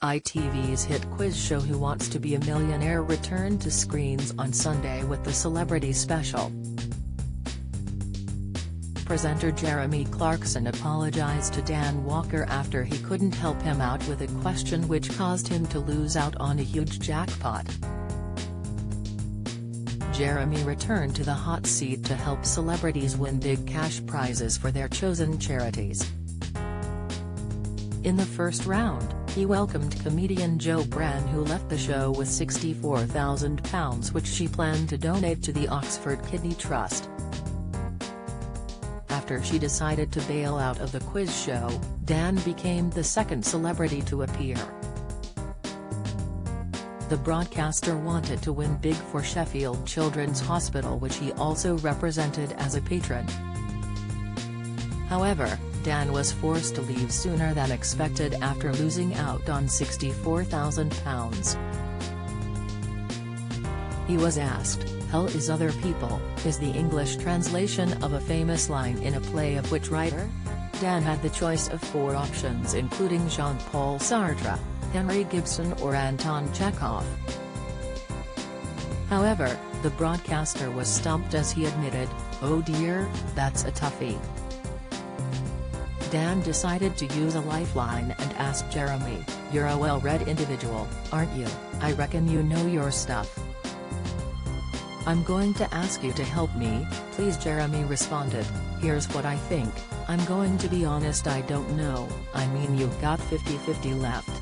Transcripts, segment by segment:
ITV's hit quiz show Who Wants to Be a Millionaire returned to screens on Sunday with the Celebrity Special. Presenter Jeremy Clarkson apologized to Dan Walker after he couldn't help him out with a question which caused him to lose out on a huge jackpot. Jeremy returned to the hot seat to help celebrities win big cash prizes for their chosen charities. In the first round, he welcomed comedian Jo Bran, who left the show with £64,000 which she planned to donate to the Oxford Kidney Trust. After she decided to bail out of the quiz show, Dan became the second celebrity to appear. The broadcaster wanted to win big for Sheffield Children's Hospital, which he also represented as a patron. However, Dan was forced to leave sooner than expected after losing out on £64,000. He was asked, "Hell is other people," is the English translation of a famous line in a play of which writer? Dan had the choice of 4 options, including Jean-Paul Sartre, Henry Gibson or Anton Chekhov. However, the broadcaster was stumped as he admitted, "Oh dear, that's a toughie." Dan decided to use a lifeline and asked Jeremy, "You're a well-read individual, aren't you? I reckon you know your stuff. I'm going to ask you to help me, please." Jeremy responded, "Here's what I think, I'm going to be honest, I don't know, I mean you've got 50-50 left."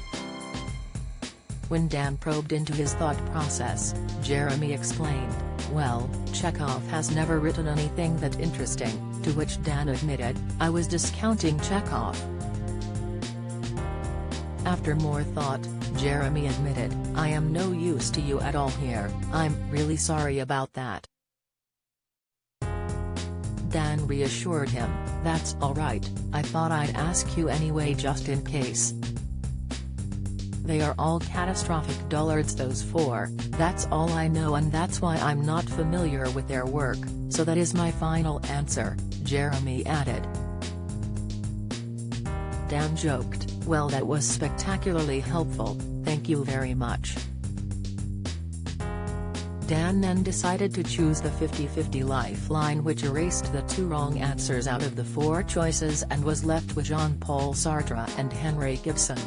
When Dan probed into his thought process, Jeremy explained, "Well, Chekhov has never written anything that interesting," to which Dan admitted, "I was discounting Chekhov." After more thought, Jeremy admitted, "I am no use to you at all here, I'm really sorry about that." Dan reassured him, "That's alright, I thought I'd ask you anyway just in case. They are all catastrophic dullards, those 4, that's all I know, and that's why I'm not familiar with their work, so that is my final answer," Jeremy added. Dan joked, "Well, that was spectacularly helpful, thank you very much." Dan then decided to choose the 50-50 lifeline, which erased the 2 wrong answers out of the 4 choices and was left with Jean-Paul Sartre and Henry Gibson.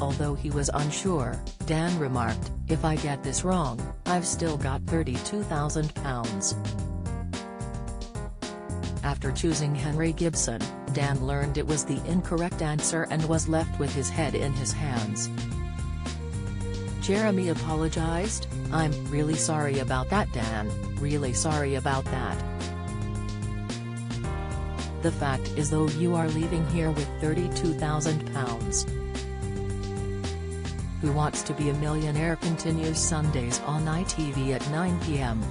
Although he was unsure, Dan remarked, "If I get this wrong, I've still got £32,000. After choosing Henry Gibson, Dan learned it was the incorrect answer and was left with his head in his hands. Jeremy apologized, "I'm really sorry about that, Dan, really sorry about that. The fact is, though, you are leaving here with £32,000. Who Wants to Be a Millionaire continues Sundays on ITV at 9 p.m.